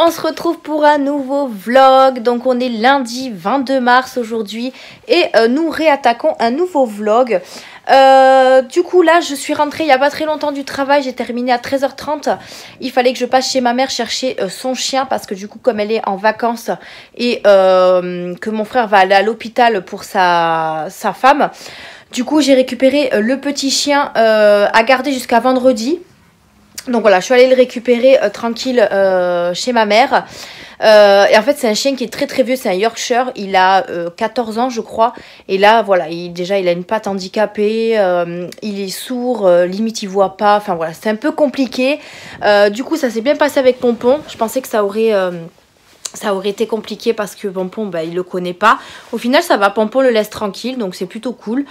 on se retrouve pour un nouveau vlog. Donc on est lundi 22 mars aujourd'hui et nous réattaquons un nouveau vlog. Du coup là je suis rentrée il n'y a pas très longtemps du travail, j'ai terminé à 13h30. Il fallait que je passe chez ma mère chercher son chien parce que du coup comme elle est en vacances et que mon frère va aller à l'hôpital pour sa femme, du coup j'ai récupéré le petit chien à garder jusqu'à vendredi. Donc voilà, je suis allée le récupérer tranquille chez ma mère. Et en fait, c'est un chien qui est très très vieux, c'est un Yorkshire. Il a 14 ans, je crois. Et là, voilà, déjà, il a une patte handicapée. Il est sourd, limite, il voit pas. Enfin voilà, c'est un peu compliqué. Du coup, ça s'est bien passé avec Pompon. Je pensais que ça aurait été compliqué parce que Pompon, bah, il le connaît pas. Au final, ça va, Pompon le laisse tranquille, donc c'est plutôt cool.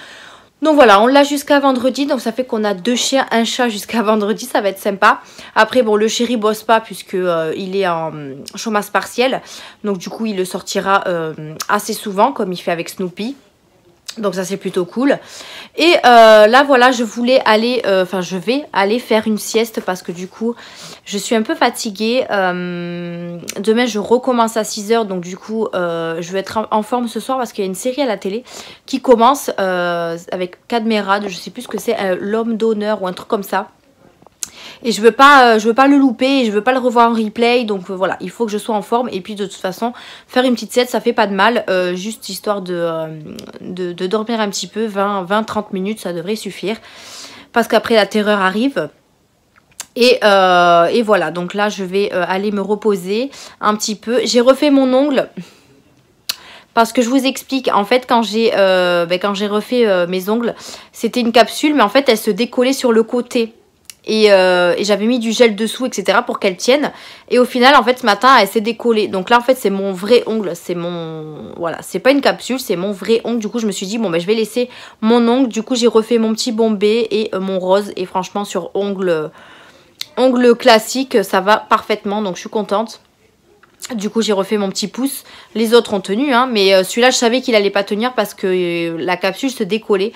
Donc voilà, on l'a jusqu'à vendredi, donc ça fait qu'on a 2 chiens, un chat jusqu'à vendredi, ça va être sympa. Après bon, le chéri bosse pas puisque il est en chômage partiel, donc du coup il le sortira assez souvent comme il fait avec Snoopy. Donc ça c'est plutôt cool. Et là voilà, je vais aller faire une sieste parce que du coup je suis un peu fatiguée. Demain je recommence à 6h, donc du coup je vais être en forme ce soir parce qu'il y a une série à la télé qui commence avec Cadmerade, je sais plus ce que c'est, l'homme d'honneur ou un truc comme ça. Et je veux pas le louper et je veux pas le revoir en replay. Donc voilà, il faut que je sois en forme. Et puis de toute façon, faire une petite sieste, ça fait pas de mal. Juste histoire de dormir un petit peu, 20-30 minutes, ça devrait suffire. Parce qu'après la terreur arrive. Et voilà, donc là je vais aller me reposer un petit peu. J'ai refait mon ongle. Parce que je vous explique, en fait quand j'ai refait mes ongles, c'était une capsule. Mais en fait elle se décollait sur le côté. Et j'avais mis du gel dessous, etc. pour qu'elle tienne. Et au final, en fait, ce matin, elle s'est décollée. Donc là, en fait, c'est mon vrai ongle. C'est mon... Voilà, c'est pas une capsule, c'est mon vrai ongle. Du coup, je me suis dit, bon, ben, je vais laisser mon ongle. Du coup, j'ai refait mon petit bombé et mon rose. Et franchement, sur ongle classique, ça va parfaitement. Donc, je suis contente. Du coup, j'ai refait mon petit pouce. Les autres ont tenu, hein. Mais celui-là, je savais qu'il allait pas tenir parce que la capsule se décollait.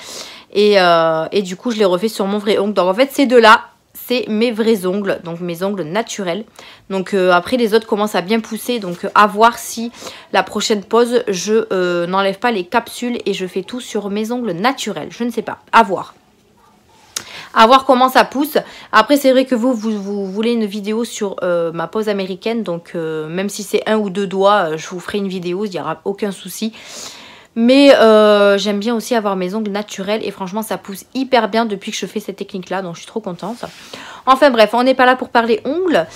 Et du coup, je l'ai refait sur mon vrai ongle. Donc, en fait, ces deux-là, c'est mes vrais ongles, donc mes ongles naturels. Donc après les autres commencent à bien pousser, donc à voir si la prochaine pause je n'enlève pas les capsules et je fais tout sur mes ongles naturels. Je ne sais pas, à voir. À voir comment ça pousse. Après c'est vrai que vous voulez une vidéo sur ma pose américaine, donc même si c'est 1 ou 2 doigts, je vous ferai une vidéo, il n'y aura aucun souci. Mais j'aime bien aussi avoir mes ongles naturels et franchement ça pousse hyper bien depuis que je fais cette technique là, donc je suis trop contente. Enfin bref, on n'est pas là pour parler ongles.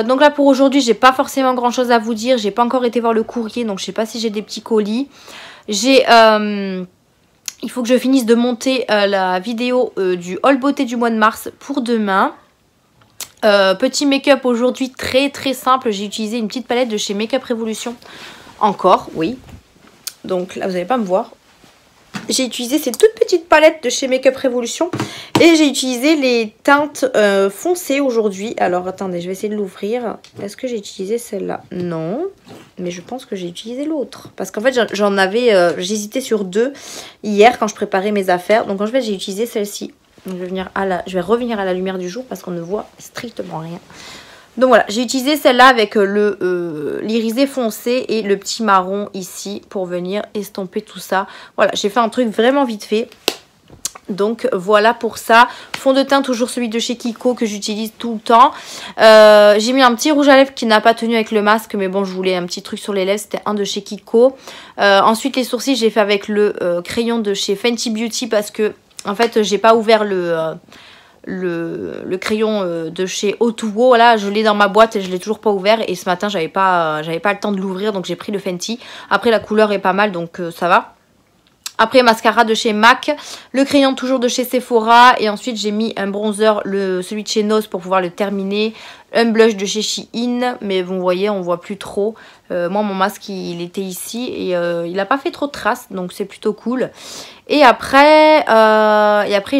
Donc là pour aujourd'hui j'ai pas forcément grand chose à vous dire, j'ai pas encore été voir le courrier, donc je sais pas si j'ai des petits colis. Il faut que je finisse de monter la vidéo du haul beauté du mois de mars pour demain. Petit make-up aujourd'hui très très simple, j'ai utilisé une petite palette de chez Make Up Revolution. Encore, oui. Donc là, vous n'allez pas me voir. J'ai utilisé ces toutes petites palettes de chez Make Up Revolution. Et j'ai utilisé les teintes foncées aujourd'hui. Alors, attendez, je vais essayer de l'ouvrir. Est-ce que j'ai utilisé celle-là? Non. Mais je pense que j'ai utilisé l'autre. Parce qu'en fait, j'hésitais sur 2 hier quand je préparais mes affaires. Donc, en fait, j'ai utilisé celle-ci. Donc, je vais revenir à la lumière du jour parce qu'on ne voit strictement rien. Donc voilà, j'ai utilisé celle-là avec l'irisé foncé et le petit marron ici pour venir estomper tout ça. Voilà, j'ai fait un truc vraiment vite fait. Donc voilà pour ça. Fond de teint, toujours celui de chez Kiko que j'utilise tout le temps. J'ai mis un petit rouge à lèvres qui n'a pas tenu avec le masque. Mais bon, je voulais un petit truc sur les lèvres. C'était un de chez Kiko. Ensuite, les sourcils, j'ai fait avec le crayon de chez Fenty Beauty parce que, en fait, j'ai pas ouvert le crayon de chez Otuo. Voilà, je l'ai dans ma boîte et je l'ai toujours pas ouvert. Et ce matin, j'avais pas le temps de l'ouvrir. Donc, j'ai pris le Fenty. Après, la couleur est pas mal. Donc, ça va. Après, mascara de chez MAC, le crayon toujours de chez Sephora. Et ensuite, j'ai mis un bronzer, celui de chez NOS pour pouvoir le terminer. Un blush de chez Shein. Mais vous voyez, on voit plus trop. Moi, mon masque, il était ici. Et il n'a pas fait trop de traces. Donc, c'est plutôt cool. Et après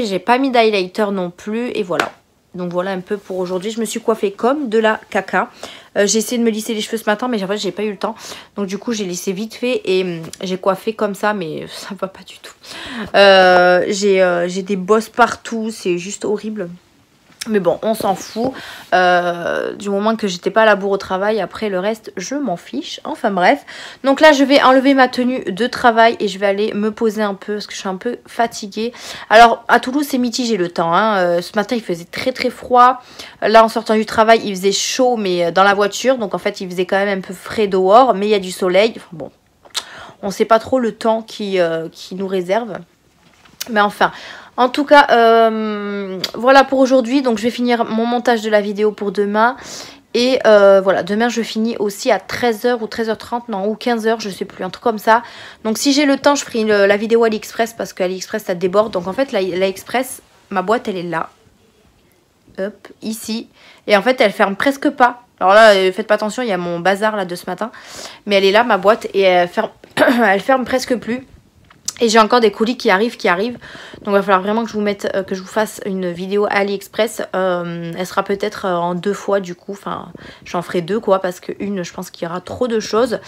j'ai pas mis d'highlighter non plus. Et voilà. Donc, voilà un peu pour aujourd'hui. Je me suis coiffée comme de la caca. J'ai essayé de me lisser les cheveux ce matin, mais en fait, j'ai pas eu le temps. Donc, du coup, j'ai lissé vite fait et j'ai coiffé comme ça, mais ça va pas du tout. J'ai des bosses partout, c'est juste horrible. Mais bon, on s'en fout. Du moment que j'étais pas à la bourre au travail, après le reste, je m'en fiche. Enfin bref. Donc là, je vais enlever ma tenue de travail et je vais aller me poser un peu parce que je suis un peu fatiguée. Alors, à Toulouse, c'est mitigé le temps. Hein. Ce matin, il faisait très très froid. Là, en sortant du travail, il faisait chaud, mais dans la voiture. Donc en fait, il faisait quand même un peu frais dehors. Mais il y a du soleil. Enfin, bon, on sait pas trop le temps qui nous réserve. Mais enfin... En tout cas, voilà pour aujourd'hui. Donc, je vais finir mon montage de la vidéo pour demain. Et voilà, demain, je finis aussi à 13h ou 13h30, non, ou 15h, je sais plus, un truc comme ça. Donc, si j'ai le temps, je ferai la vidéo AliExpress parce qu'AliExpress, ça déborde. Donc, en fait, l'AliExpress, ma boîte, elle est là. Hop, ici. Et en fait, elle ferme presque pas. Alors là, faites pas attention, il y a mon bazar là de ce matin. Mais elle est là, ma boîte, et elle ferme, elle ferme presque plus. Et j'ai encore des colis qui arrivent. Donc il va falloir vraiment que je vous mette, que je vous fasse une vidéo AliExpress. Elle sera peut-être en 2 fois du coup. Enfin, j'en ferai 2 quoi, parce que une, je pense qu'il y aura trop de choses.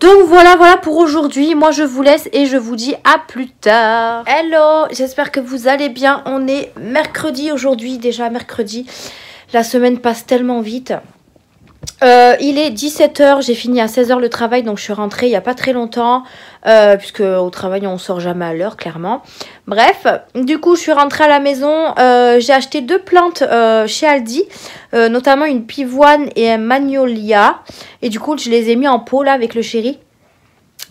Donc voilà pour aujourd'hui. Moi je vous laisse et je vous dis à plus tard. Hello, j'espère que vous allez bien. On est mercredi aujourd'hui, déjà mercredi. La semaine passe tellement vite. Il est 17h, j'ai fini à 16h le travail, donc je suis rentrée il n'y a pas très longtemps, puisque au travail on sort jamais à l'heure clairement. Bref, du coup je suis rentrée à la maison, j'ai acheté 2 plantes chez Aldi, notamment une pivoine et un magnolia, et du coup je les ai mis en pot là avec le chéri.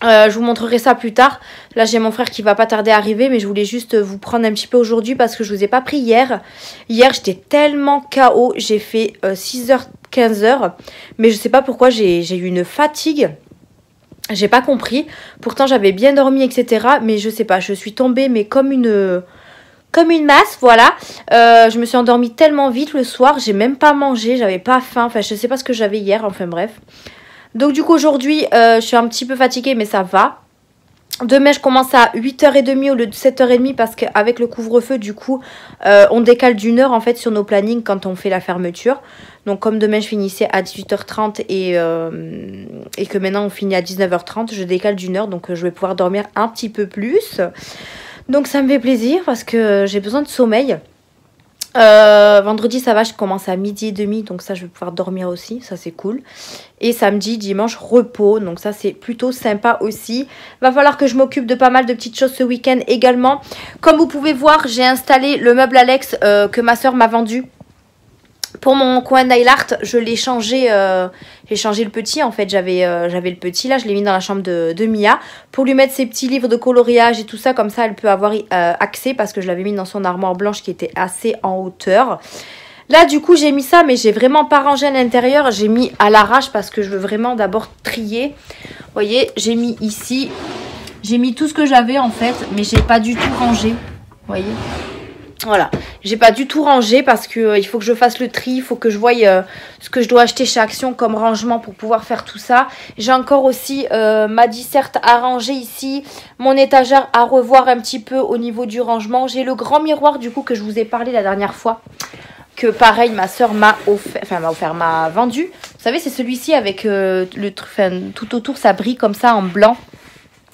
Je vous montrerai ça plus tard. Là j'ai mon frère qui va pas tarder à arriver, mais je voulais juste vous prendre un petit peu aujourd'hui parce que je vous ai pas pris hier. Hier j'étais tellement KO, j'ai fait 6h 15h, mais je sais pas pourquoi j'ai eu une fatigue. J'ai pas compris. Pourtant j'avais bien dormi etc, mais je sais pas, je suis tombée mais comme une masse, voilà. Je me suis endormie tellement vite le soir, j'ai même pas mangé, j'avais pas faim. Enfin je sais pas ce que j'avais hier, enfin bref. Donc du coup aujourd'hui je suis un petit peu fatiguée mais ça va. Demain je commence à 8h30 au lieu de 7h30 parce qu'avec le couvre-feu du coup on décale d'1 heure en fait sur nos plannings quand on fait la fermeture. Donc comme demain je finissais à 18h30 et que maintenant on finit à 19h30, je décale d'1 heure, donc je vais pouvoir dormir un petit peu plus. Donc ça me fait plaisir parce que j'ai besoin de sommeil. Vendredi ça va, je commence à 12h30, donc ça je vais pouvoir dormir aussi, ça c'est cool. Et samedi, dimanche, repos, donc ça c'est plutôt sympa aussi. Va falloir que je m'occupe de pas mal de petites choses ce week-end également. Comme vous pouvez voir, j'ai installé le meuble Alex que ma soeur m'a vendu. Pour mon coin nail art, je l'ai changé, j'ai changé le petit en fait, j'avais le petit là, je l'ai mis dans la chambre de Mia pour lui mettre ses petits livres de coloriage et tout ça, comme ça elle peut avoir accès parce que je l'avais mis dans son armoire blanche qui était assez en hauteur. Là du coup j'ai mis ça mais j'ai vraiment pas rangé à l'intérieur, j'ai mis à l'arrache parce que je veux vraiment d'abord trier. Vous voyez, j'ai mis ici, j'ai mis tout ce que j'avais en fait, mais j'ai pas du tout rangé, vous voyez. Voilà, j'ai pas du tout rangé parce que il faut que je fasse le tri, il faut que je voie ce que je dois acheter chez Action comme rangement pour pouvoir faire tout ça. J'ai encore aussi ma disserte à ranger ici, mon étagère à revoir un petit peu au niveau du rangement. J'ai le grand miroir du coup que je vous ai parlé la dernière fois, que pareil ma soeur m'a m'a vendu. Vous savez c'est celui-ci avec tout autour ça brille comme ça en blanc.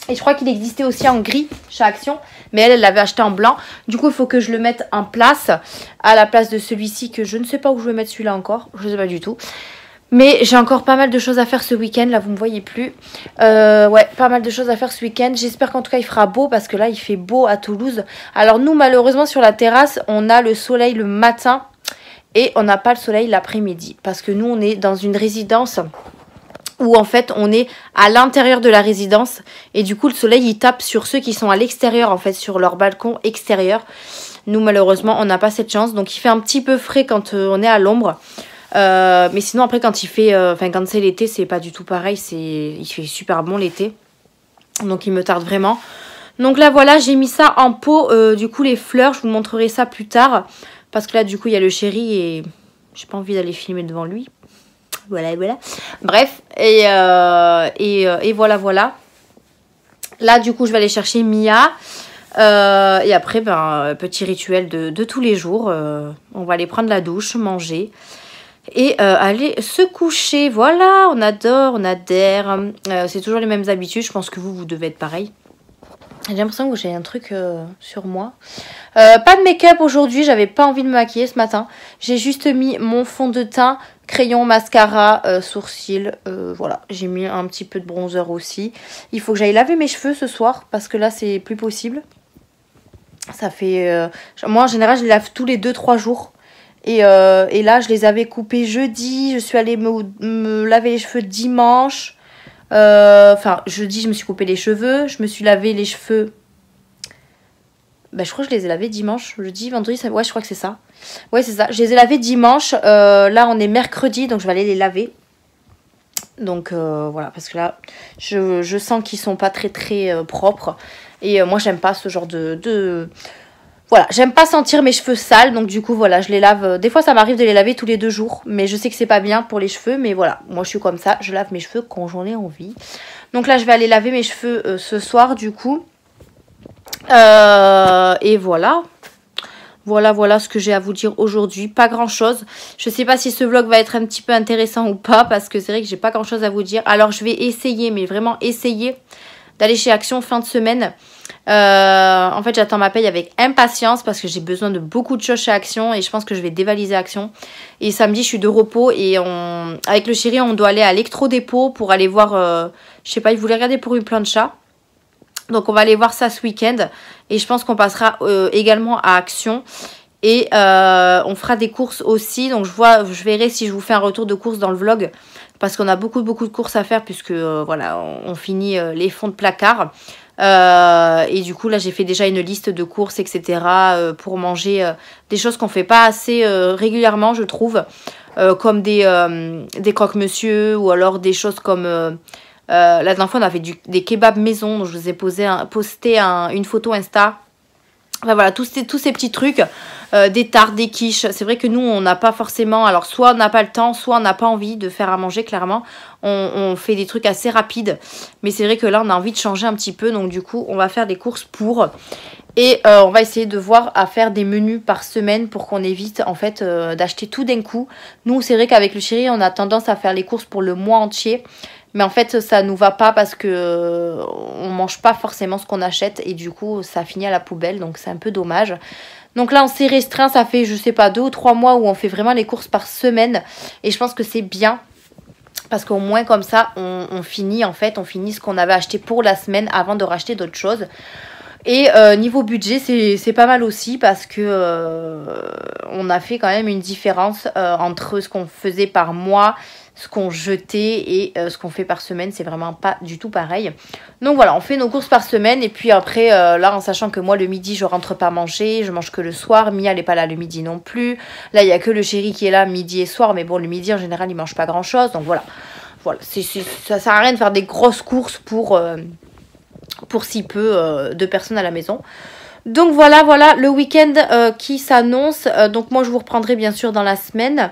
Et je crois qu'il existait aussi en gris chez Action. Mais elle l'avait acheté en blanc. Du coup, il faut que je le mette en place. À la place de celui-ci que je ne sais pas où je vais mettre celui-là encore. Je ne sais pas du tout. Mais j'ai encore pas mal de choses à faire ce week-end. Là, vous ne me voyez plus. Ouais, pas mal de choses à faire ce week-end. J'espère qu'en tout cas, il fera beau. Parce que là, il fait beau à Toulouse. Alors nous, malheureusement, sur la terrasse, on a le soleil le matin. Et on n'a pas le soleil l'après-midi. Parce que nous, on est dans une résidence où en fait on est à l'intérieur de la résidence et du coup le soleil il tape sur ceux qui sont à l'extérieur en fait, sur leur balcon extérieur. Nous malheureusement on n'a pas cette chance, donc il fait un petit peu frais quand on est à l'ombre, mais sinon après quand il fait, quand c'est l'été c'est pas du tout pareil, il fait super bon l'été, donc il me tarde vraiment. Donc là voilà, j'ai mis ça en pot, du coup les fleurs je vous montrerai ça plus tard parce que là du coup il y a le chéri et j'ai pas envie d'aller filmer devant lui. Voilà. Bref, et voilà. Là, du coup, je vais aller chercher Mia. Et après, petit rituel de tous les jours. On va aller prendre la douche, manger. Et aller se coucher. Voilà, on adore, on adhère. C'est toujours les mêmes habitudes. Je pense que vous devez être pareil. J'ai l'impression que j'ai un truc sur moi. Pas de make-up aujourd'hui, j'avais pas envie de me maquiller ce matin. J'ai juste mis mon fond de teint, crayon, mascara, sourcils. Voilà, j'ai mis un petit peu de bronzer aussi. Il faut que j'aille laver mes cheveux ce soir parce que là c'est plus possible. Ça fait... moi en général je les lave tous les 2-3 jours. Et là je les avais coupés jeudi. Je suis allée me laver les cheveux dimanche. Enfin jeudi je me suis coupé les cheveux. Je me suis lavé les cheveux... Bah, je crois que je les ai lavés dimanche, jeudi, vendredi, ça... ouais je crois que c'est ça. Ouais c'est ça, je les ai lavés dimanche, là on est mercredi donc je vais aller les laver. Donc voilà, parce que là je sens qu'ils sont pas très propres. Et moi j'aime pas ce genre Voilà, j'aime pas sentir mes cheveux sales, donc du coup voilà, je les lave. Des fois ça m'arrive de les laver tous les 2 jours, mais je sais que c'est pas bien pour les cheveux, mais voilà, moi je suis comme ça, je lave mes cheveux quand j'en ai envie. Donc là je vais aller laver mes cheveux ce soir du coup. Et voilà. Voilà ce que j'ai à vous dire aujourd'hui. Pas grand chose. Je sais pas si ce vlog va être un petit peu intéressant ou pas. Parce que c'est vrai que j'ai pas grand chose à vous dire. Alors je vais essayer, mais vraiment essayer d'aller chez Action fin de semaine. En fait j'attends ma paye avec impatience. Parce que j'ai besoin de beaucoup de choses chez Action. Et je pense que je vais dévaliser Action. Et samedi je suis de repos. Et avec le chéri on doit aller à l'électro-dépôt. Pour aller voir, je sais pas, il voulait regarder pour une plancha. Donc on va aller voir ça ce week-end. Et je pense qu'on passera également à Action. Et on fera des courses aussi. Donc je verrai si je vous fais un retour de courses dans le vlog. Parce qu'on a beaucoup de courses à faire. Puisque voilà, on finit les fonds de placard. Et du coup là j'ai fait déjà une liste de courses etc. Pour manger des choses qu'on fait pas assez régulièrement je trouve. Comme des croque-monsieur. Ou alors des choses comme... la dernière fois on a fait des kebabs maison, donc je vous ai posté une photo Insta. Enfin voilà, tous ces petits trucs, des tartes, des quiches. C'est vrai que nous on n'a pas forcément, alors soit on n'a pas le temps, soit on n'a pas envie de faire à manger clairement. On fait des trucs assez rapides, mais c'est vrai que là on a envie de changer un petit peu, donc du coup on va faire des courses pour... Et on va essayer de voir à faire des menus par semaine pour qu'on évite en fait d'acheter tout d'un coup. Nous c'est vrai qu'avec le chéri on a tendance à faire les courses pour le mois entier. Mais en fait ça nous va pas parce que on mange pas forcément ce qu'on achète. Et du coup ça finit à la poubelle, donc c'est un peu dommage. Donc là on s'est restreint, ça fait je sais pas 2 ou 3 mois où on fait vraiment les courses par semaine. Et je pense que c'est bien. Parce qu'au moins comme ça on finit en fait, on finit ce qu'on avait acheté pour la semaine avant de racheter d'autres choses. Et niveau budget c'est pas mal aussi parce que on a fait quand même une différence entre ce qu'on faisait par mois, ce qu'on jetait et ce qu'on fait par semaine. C'est vraiment pas du tout pareil. Donc voilà, on fait nos courses par semaine. Et puis après là en sachant que moi le midi je rentre pas manger, je mange que le soir. Mia elle est pas là le midi non plus. Là il y a que le chéri qui est là midi et soir. Mais bon le midi en général il mange pas grand chose. Donc voilà, ça sert à rien de faire des grosses courses pour si peu de personnes à la maison. Donc voilà le week-end qui s'annonce. Donc moi je vous reprendrai bien sûr dans la semaine.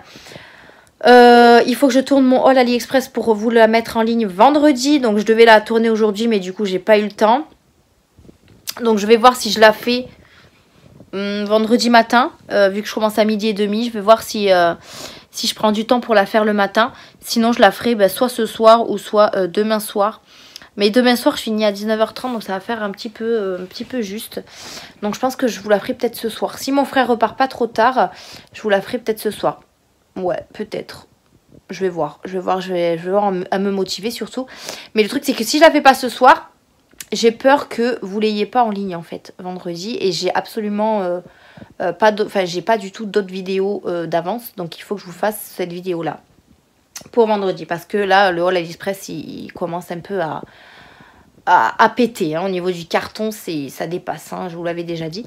Il faut que je tourne mon haul AliExpress pour vous la mettre en ligne vendredi. Donc je devais la tourner aujourd'hui mais du coup j'ai pas eu le temps. Donc je vais voir si je la fais vendredi matin. Vu que je commence à 12h30, je vais voir si je prends du temps pour la faire le matin. Sinon je la ferai soit ce soir ou soit demain soir. Mais demain soir je finis à 19h30 donc ça va faire un petit peu juste. Donc je pense que je vous la ferai peut-être ce soir. Si mon frère repart pas trop tard, je vous la ferai peut-être ce soir. Ouais, peut-être. Je vais voir à me motiver surtout. Mais le truc c'est que si je la fais pas ce soir, j'ai peur que vous l'ayez pas en ligne en fait vendredi. Et j'ai absolument j'ai pas du tout d'autres vidéos d'avance. Donc il faut que je vous fasse cette vidéo là pour vendredi. Parce que là le haul AliExpress il commence un peu à péter. Au niveau du carton ça dépasse, je vous l'avais déjà dit.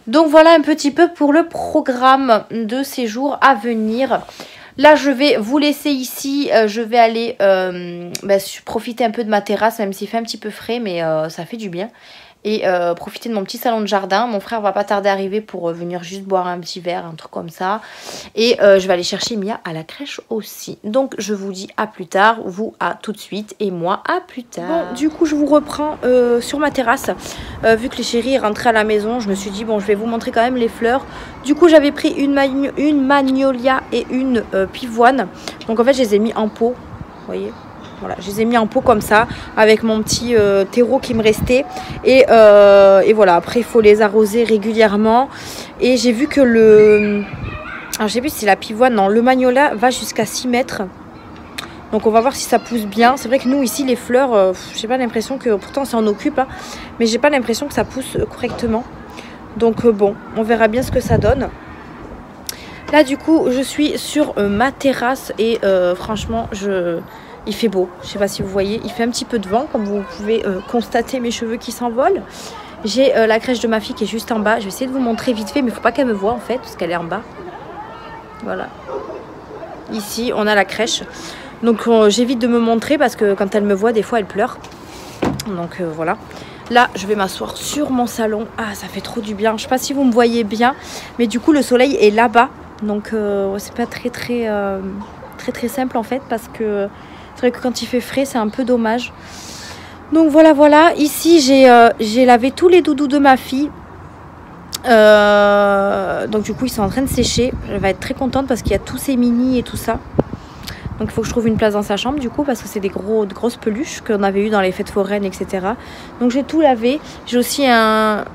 Donc voilà un petit peu pour le programme de ces jours à venir. Là je vais vous laisser ici. Je vais aller profiter un peu de ma terrasse. Même s'il fait un petit peu frais, mais ça fait du bien. Et profiter de mon petit salon de jardin. Mon frère va pas tarder à arriver pour venir juste boire un petit verre, un truc comme ça. Et je vais aller chercher Mia à la crèche aussi. Donc je vous dis à plus tard, vous à tout de suite et moi à plus tard. Bon, du coup je vous reprends sur ma terrasse. Vu que les chéris est rentré à la maison, je me suis dit bon je vais vous montrer quand même les fleurs. Du coup j'avais pris une magnolia et une pivoine. Donc en fait je les ai mis en pot, vous voyez. Voilà, je les ai mis en pot comme ça, avec mon petit terreau qui me restait. Et voilà, après il faut les arroser régulièrement. Et j'ai vu que alors je sais plus si c'est la pivoine, non, le magnolia va jusqu'à 6 mètres. Donc on va voir si ça pousse bien. C'est vrai que nous ici les fleurs, j'ai pas l'impression que, pourtant on s'en occupe, hein, mais j'ai pas l'impression que ça pousse correctement. Donc bon, on verra bien ce que ça donne. Là du coup je suis sur ma terrasse et franchement il fait beau. Je sais pas si vous voyez, il fait un petit peu de vent comme vous pouvez constater mes cheveux qui s'envolent. J'ai la crèche de ma fille qui est juste en bas. Je vais essayer de vous montrer vite fait mais il faut pas qu'elle me voie en fait parce qu'elle est en bas. Voilà. Ici on a la crèche. Donc j'évite de me montrer parce que quand elle me voit des fois elle pleure. Donc voilà. Là je vais m'asseoir sur mon salon. Ah ça fait trop du bien. Je sais pas si vous me voyez bien. Mais du coup le soleil est là-bas. Donc c'est pas très simple en fait. Parce que c'est vrai que quand il fait frais c'est un peu dommage. Donc voilà. Ici j'ai lavé tous les doudous de ma fille. Donc du coup ils sont en train de sécher. Je vais être très contente parce qu'il y a tous ces mini et tout ça. Donc il faut que je trouve une place dans sa chambre du coup parce que c'est de grosses peluches qu'on avait eu dans les fêtes foraines, etc. Donc j'ai tout lavé. J'ai aussi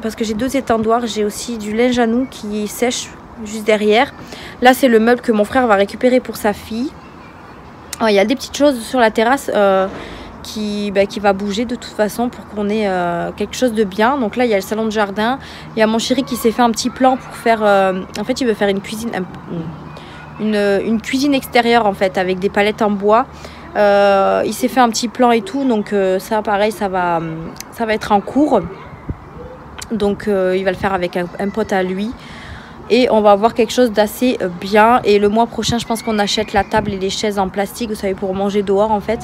parce que j'ai 2 étendoirs, j'ai aussi du linge à nous qui sèche juste derrière. Là c'est le meuble que mon frère va récupérer pour sa fille. Alors, il y a des petites choses sur la terrasse qui va bouger de toute façon pour qu'on ait quelque chose de bien. Donc là il y a le salon de jardin. Il y a mon chéri qui s'est fait un petit plan pour faire... en fait il veut faire une cuisine... Une cuisine extérieure en fait avec des palettes en bois. Il s'est fait un petit plan et tout donc ça pareil ça va être en cours. Donc il va le faire avec un pote à lui et on va avoir quelque chose d'assez bien. Et le mois prochain je pense qu'on achète la table et les chaises en plastique, vous savez, pour manger dehors en fait.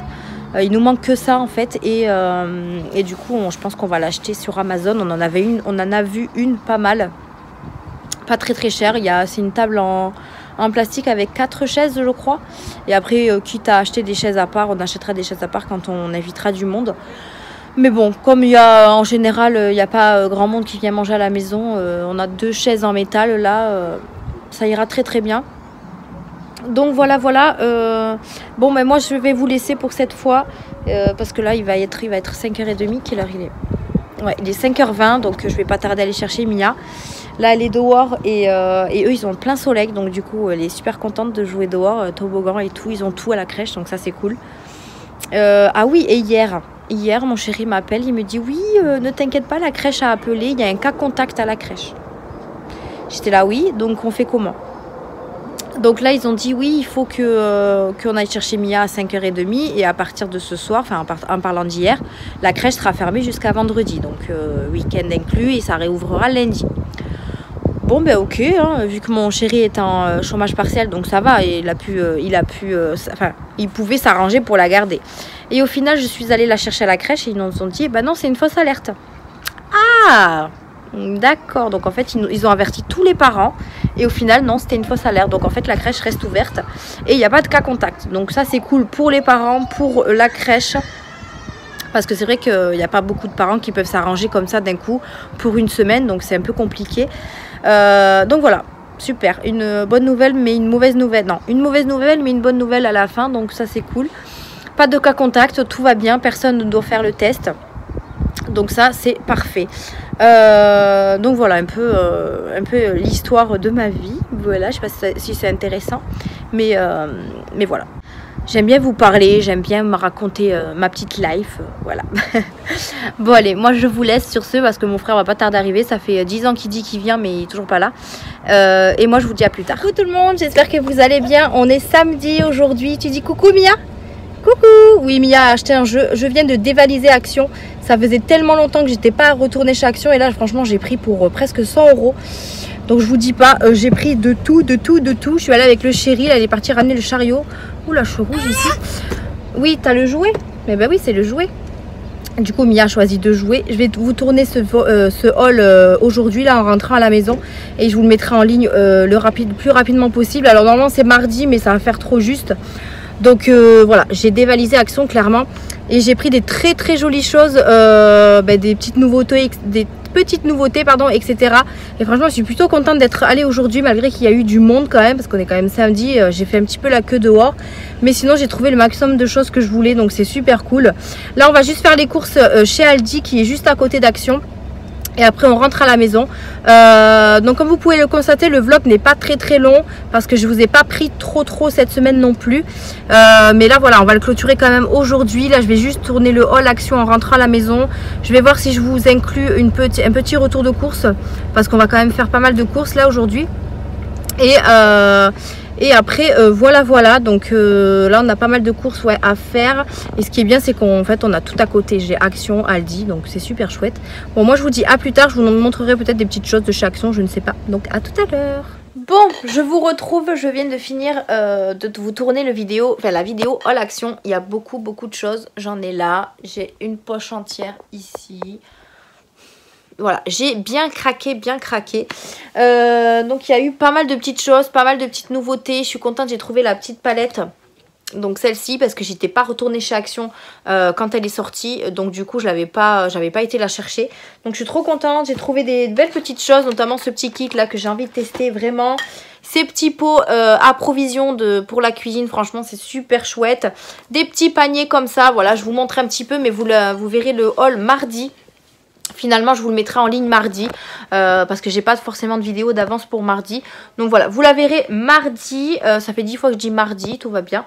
Il nous manque que ça en fait et du coup je pense qu'on va l'acheter sur Amazon. On en a vu une pas mal, pas très chère. C'est une table en plastique avec 4 chaises je crois. Et après quitte à acheter des chaises à part, on achètera des chaises à part quand on invitera du monde. Mais bon, comme en général il n'y a pas grand monde qui vient manger à la maison, on a 2 chaises en métal là, ça ira très bien. Donc voilà. Bon mais moi je vais vous laisser pour cette fois parce que là il va être 5h30. Quelle heure il est? Ouais, il est 5h20 donc je vais pas tarder à aller chercher Mia. Là elle est dehors et eux ils ont plein soleil donc du coup elle est super contente de jouer dehors, toboggan et tout, ils ont tout à la crèche donc ça c'est cool. Ah oui, et hier mon chéri m'appelle, il me dit oui ne t'inquiète pas, la crèche a appelé, il y a un cas contact à la crèche. J'étais là oui, donc on fait comment? Donc là ils ont dit oui, il faut qu'on aille chercher Mia à 5h30 et à partir de ce soir, enfin en parlant d'hier, la crèche sera fermée jusqu'à vendredi, donc week-end inclus et ça réouvrira lundi. Bon ben ok, hein, vu que mon chéri est en chômage partiel, donc ça va, et il pouvait s'arranger pour la garder. Et au final, je suis allée la chercher à la crèche et ils nous ont dit, bah non, c'est une fausse alerte. Ah, d'accord. Donc en fait, ils ont averti tous les parents et au final, non, c'était une fausse alerte. Donc en fait, la crèche reste ouverte et il n'y a pas de cas contact. Donc ça, c'est cool pour les parents, pour la crèche. Parce que c'est vrai qu'il n'y a pas beaucoup de parents qui peuvent s'arranger comme ça d'un coup pour une semaine, donc c'est un peu compliqué. Donc voilà, super, une bonne nouvelle mais une mauvaise nouvelle. Non, une mauvaise nouvelle mais une bonne nouvelle à la fin, donc ça c'est cool. Pas de cas contact, tout va bien, personne ne doit faire le test. Donc ça c'est parfait. Donc voilà un peu l'histoire de ma vie. Voilà, je sais pas si c'est intéressant, mais voilà. J'aime bien vous parler, j'aime bien me raconter ma petite life, voilà. Bon allez, moi je vous laisse sur ce parce que mon frère va pas tarder d'arriver. Ça fait 10 ans qu'il dit qu'il vient mais il est toujours pas là. Et moi je vous dis à plus tard. Coucou tout le monde, j'espère que vous allez bien. On est samedi aujourd'hui. Tu dis coucou Mia? Coucou. Oui, Mia a acheté un jeu. Je viens de dévaliser Action. Ça faisait tellement longtemps que j'étais pas retournée chez Action et là franchement j'ai pris pour presque 100 €. Donc je vous dis pas, j'ai pris de tout. Je suis allée avec le chéri, là, il est parti ramener le chariot. Oula, je suis rouge ici. Oui, t'as le jouet? Mais ben oui, c'est le jouet. Du coup, Mia a choisi de jouer. Je vais vous tourner ce haul aujourd'hui, là, en rentrant à la maison. Et je vous le mettrai en ligne le plus rapidement possible. Alors normalement, c'est mardi, mais ça va faire trop juste. Donc voilà, j'ai dévalisé Action, clairement. Et j'ai pris des très jolies choses, des petites nouveautés, petites nouveautés, pardon, etc. Et franchement, je suis plutôt contente d'être allée aujourd'hui, malgré qu'il y a eu du monde quand même, parce qu'on est quand même samedi. J'ai fait un petit peu la queue dehors, mais sinon j'ai trouvé le maximum de choses que je voulais, donc c'est super cool. Là, on va juste faire les courses chez Aldi, qui est juste à côté d'Action. Et après on rentre à la maison. Donc comme vous pouvez le constater, le vlog n'est pas très long parce que je vous ai pas pris trop cette semaine non plus. Mais là voilà, on va le clôturer quand même aujourd'hui. Là je vais juste tourner le haul Action en rentrant à la maison. Je vais voir si je vous inclus un petit retour de course, parce qu'on va quand même faire pas mal de courses là aujourd'hui. Et après voilà, donc là on a pas mal de courses à faire. Et ce qui est bien, c'est qu'en fait on a tout à côté. J'ai Action, Aldi, donc c'est super chouette. Bon, moi je vous dis à plus tard, je vous montrerai peut-être des petites choses de chez Action, je ne sais pas. Donc à tout à l'heure. Bon, je vous retrouve, je viens de finir de vous tourner la vidéo haul Action. Il y a beaucoup de choses, j'en ai là. J'ai une poche entière ici. Voilà, j'ai bien craqué. Donc il y a eu pas mal de petites choses, pas mal de petites nouveautés. Je suis contente, j'ai trouvé la petite palette. Donc celle-ci, parce que j'étais pas retournée chez Action quand elle est sortie. Donc du coup, j'avais pas été la chercher. Donc je suis trop contente, j'ai trouvé des belles petites choses, notamment ce petit kit là que j'ai envie de tester vraiment. Ces petits pots à provision pour la cuisine, franchement c'est super chouette. Des petits paniers comme ça, voilà, je vous montre un petit peu, mais vous verrez le haul mardi. Finalement je vous le mettrai en ligne mardi parce que j'ai pas forcément de vidéo d'avance pour mardi. Donc voilà, vous la verrez mardi. Ça fait 10 fois que je dis mardi, tout va bien.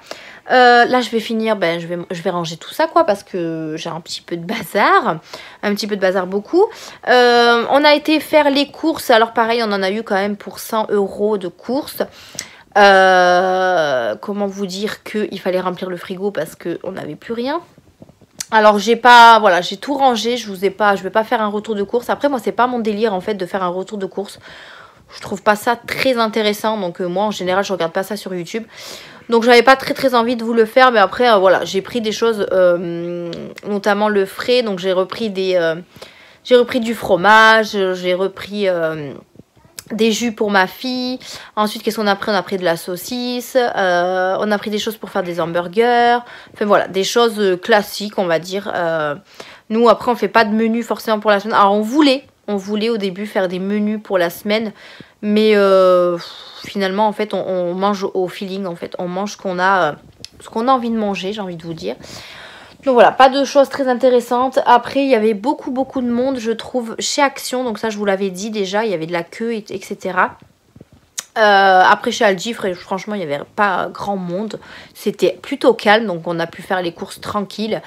Là je vais finir, je vais ranger tout ça quoi, parce que j'ai un petit peu de bazar. Un petit peu de bazar beaucoup. On a été faire les courses. Alors pareil, on en a eu quand même pour 100 € de courses. Comment vous dire qu'il fallait remplir le frigo parce qu'on n'avait plus rien. Alors j'ai tout rangé, je vais pas faire un retour de course. Après moi c'est pas mon délire en fait de faire un retour de course. Je trouve pas ça très intéressant, donc moi en général je regarde pas ça sur YouTube. Donc j'avais pas très envie de vous le faire, mais après voilà, j'ai pris des choses, notamment le frais, donc j'ai repris du fromage, j'ai repris des jus pour ma fille. Ensuite qu'est-ce qu'on a pris? On a pris de la saucisse, on a pris des choses pour faire des hamburgers, enfin voilà, des choses classiques on va dire. Nous après on fait pas de menu forcément pour la semaine. Alors on voulait au début faire des menus pour la semaine, mais finalement en fait on mange au feeling, en fait on mange ce qu'on a envie de manger, j'ai envie de vous dire. Donc voilà, pas de choses très intéressantes. Après, il y avait beaucoup de monde, je trouve, chez Action. Donc ça, je vous l'avais dit déjà, il y avait de la queue, etc. Après, chez Aldi, franchement, il n'y avait pas grand monde. C'était plutôt calme, donc on a pu faire les courses tranquilles.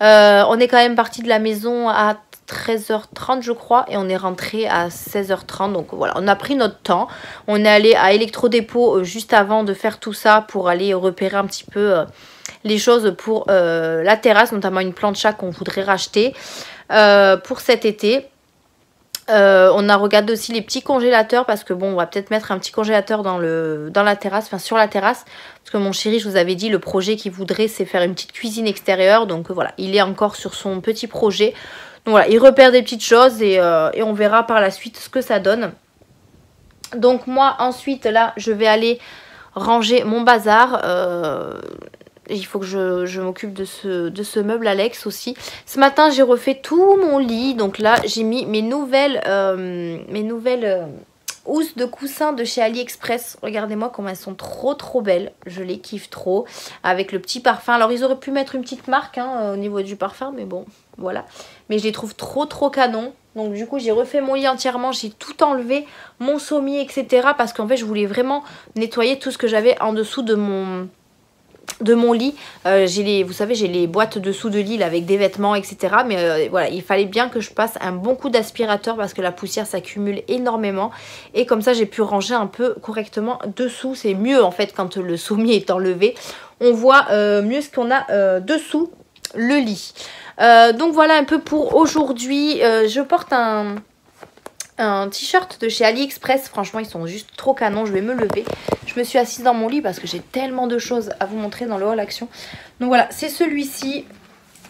On est quand même parti de la maison à 13h30 je crois, et on est rentré à 16h30. Donc voilà, on a pris notre temps. On est allé à Electrodépôt juste avant de faire tout ça pour aller repérer un petit peu les choses pour la terrasse, notamment une plancha qu'on voudrait racheter pour cet été. On a regardé aussi les petits congélateurs, parce que bon, on va peut-être mettre un petit congélateur dans la terrasse, enfin sur la terrasse, parce que mon chéri, je vous avais dit, le projet qu'il voudrait, c'est faire une petite cuisine extérieure. Donc voilà, il est encore sur son petit projet. Donc voilà, il repère des petites choses et on verra par la suite ce que ça donne. Donc moi ensuite là, je vais aller ranger mon bazar. Il faut que je m'occupe de ce meuble Alex aussi. Ce matin, j'ai refait tout mon lit. Donc là, j'ai mis mes nouvelles housses de coussins de chez AliExpress. Regardez-moi comme elles sont trop belles. Je les kiffe trop. Avec le petit parfum. Alors, ils auraient pu mettre une petite marque au niveau du parfum. Mais bon, voilà. Mais je les trouve trop canon. Donc du coup, j'ai refait mon lit entièrement. J'ai tout enlevé. Mon sommier, etc. Parce qu'en fait, je voulais vraiment nettoyer tout ce que j'avais en dessous de mon lit. Vous savez, j'ai les boîtes dessous de lit là, avec des vêtements, etc. Mais voilà, il fallait bien que je passe un bon coup d'aspirateur parce que la poussière s'accumule énormément. Et comme ça, j'ai pu ranger un peu correctement dessous. C'est mieux en fait quand le sommier est enlevé. On voit mieux ce qu'on a dessous le lit. Donc voilà un peu pour aujourd'hui. Je porte un t-shirt de chez AliExpress. Franchement, ils sont juste trop canons. Je vais me lever. Je me suis assise dans mon lit parce que j'ai tellement de choses à vous montrer dans le haul Action. Donc voilà, c'est celui-ci.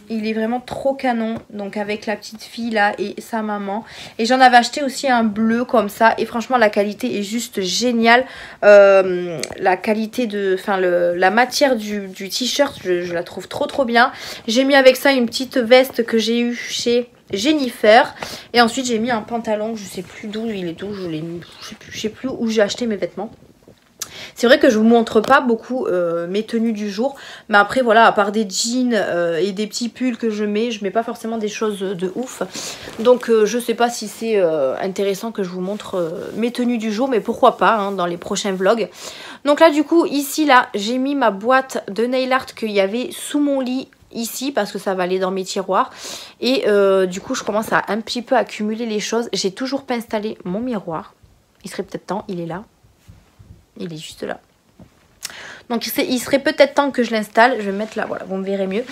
Il est vraiment trop canon. Donc avec la petite fille là et sa maman. Et j'en avais acheté aussi un bleu comme ça. Et franchement, la qualité est juste géniale. La qualité la matière du t-shirt, je la trouve trop bien. J'ai mis avec ça une petite veste que j'ai eue chez Jennifer. Et ensuite j'ai mis un pantalon, je sais plus d'où il est, d'où je sais plus où j'ai acheté mes vêtements. C'est vrai que je vous montre pas beaucoup mes tenues du jour. Mais après voilà, à part des jeans et des petits pulls que je mets pas forcément des choses de ouf. Donc je sais pas si c'est intéressant que je vous montre mes tenues du jour. Mais pourquoi pas hein, dans les prochains vlogs. Donc là du coup ici là j'ai mis ma boîte de nail art qu'il y avait sous mon lit ici parce que ça va aller dans mes tiroirs. Et du coup je commence à un petit peu accumuler les choses. J'ai toujours pas installé mon miroir. Il serait peut-être temps, il est là. Il est juste là. Donc il serait peut-être temps que je l'installe. Je vais me mettre là, voilà, vous me verrez mieux.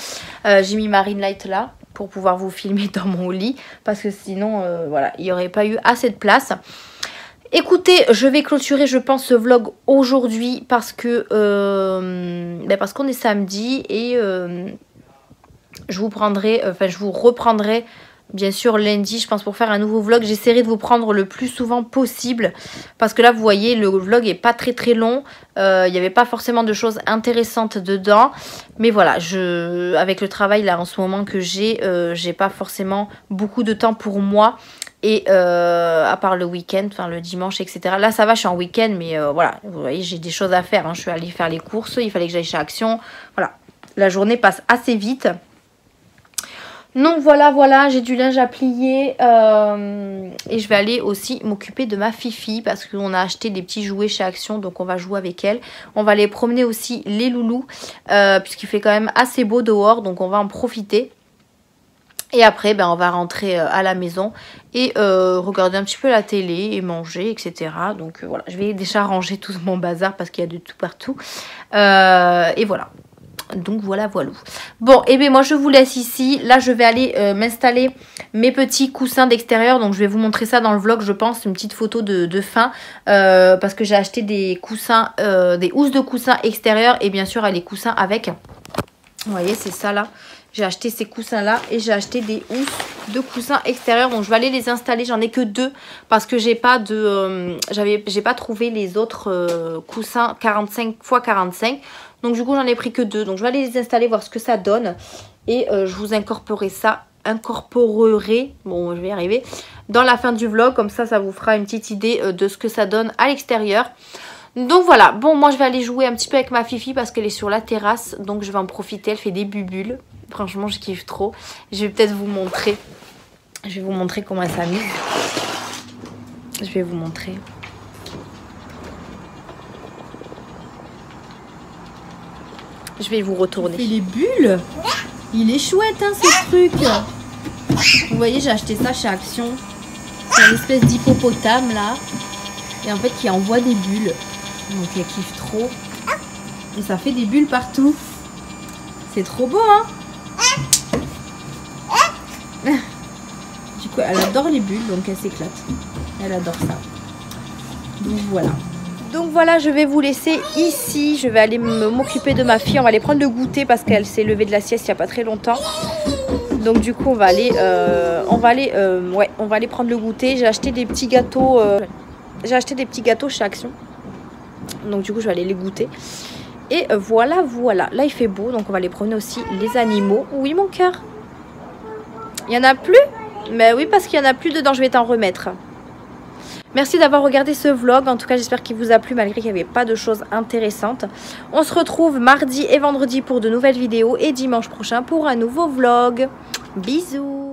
J'ai mis ma ring light là pour pouvoir vous filmer dans mon lit. Parce que sinon, voilà, il n'y aurait pas eu assez de place. Écoutez, je vais clôturer, je pense, ce vlog aujourd'hui parce que parce qu'on est samedi et je vous reprendrai bien sûr lundi, je pense, pour faire un nouveau vlog. J'essaierai de vous prendre le plus souvent possible. Parce que là, vous voyez, le vlog est pas très long. Il n'y avait pas forcément de choses intéressantes dedans. Mais voilà, avec le travail là en ce moment que j'ai pas forcément beaucoup de temps pour moi. Et à part le week-end, enfin le dimanche, etc. Là, ça va, je suis en week-end. Mais voilà, vous voyez, j'ai des choses à faire. Hein. Je suis allée faire les courses. Il fallait que j'aille chez Action. Voilà, la journée passe assez vite. Donc voilà, j'ai du linge à plier et je vais aller aussi m'occuper de ma Fifi parce qu'on a acheté des petits jouets chez Action, donc on va jouer avec elle. On va aller promener aussi les loulous puisqu'il fait quand même assez beau dehors, donc on va en profiter. Et après, on va rentrer à la maison et regarder un petit peu la télé et manger, etc. Donc voilà, je vais déjà ranger tout mon bazar parce qu'il y a de tout partout. Et voilà. Donc voilà. Bon, et bien moi je vous laisse ici. Là je vais aller m'installer mes petits coussins d'extérieur. Donc je vais vous montrer ça dans le vlog, je pense. Une petite photo de fin. Parce que j'ai acheté des coussins, des housses de coussins extérieurs. Et bien sûr les coussins avec. Vous voyez, c'est ça là. J'ai acheté ces coussins là et j'ai acheté des housses de coussins extérieurs. Donc je vais aller les installer. J'en ai que 2 parce que j'ai pas trouvé les autres coussins 45 x 45. Donc du coup j'en ai pris que 2. Donc je vais aller les installer, voir ce que ça donne. Et je vous incorporerai, bon je vais y arriver, dans la fin du vlog. Comme ça vous fera une petite idée de ce que ça donne à l'extérieur. Donc voilà, bon moi je vais aller jouer un petit peu avec ma Fifi parce qu'elle est sur la terrasse. Donc je vais en profiter, elle fait des bubules. Franchement je kiffe trop. Je vais peut-être vous montrer. Je vais vous montrer comment elle s'amuse. Je vais vous montrer. Je vais vous retourner. Il fait les bulles. Il est chouette hein ce truc. Vous voyez, j'ai acheté ça chez Action. C'est une espèce d'hippopotame là. Et en fait qui envoie des bulles. Donc elle kiffe trop. Et ça fait des bulles partout. C'est trop beau hein. Du coup elle adore les bulles, donc elle s'éclate. Elle adore ça. Donc voilà. Donc voilà, je vais vous laisser ici. Je vais aller m'occuper de ma fille. On va aller prendre le goûter parce qu'elle s'est levée de la sieste il n'y a pas très longtemps. Donc du coup on va aller prendre le goûter. J'ai acheté des petits gâteaux. Chez Action. Donc du coup je vais aller les goûter. Et voilà. Là il fait beau, donc on va aller promener aussi les animaux. Oui mon cœur. Il y en a plus? Mais oui, parce qu'il y en a plus dedans, je vais t'en remettre. Merci d'avoir regardé ce vlog. En tout cas, j'espère qu'il vous a plu malgré qu'il n'y avait pas de choses intéressantes. On se retrouve mardi et vendredi pour de nouvelles vidéos et dimanche prochain pour un nouveau vlog. Bisous!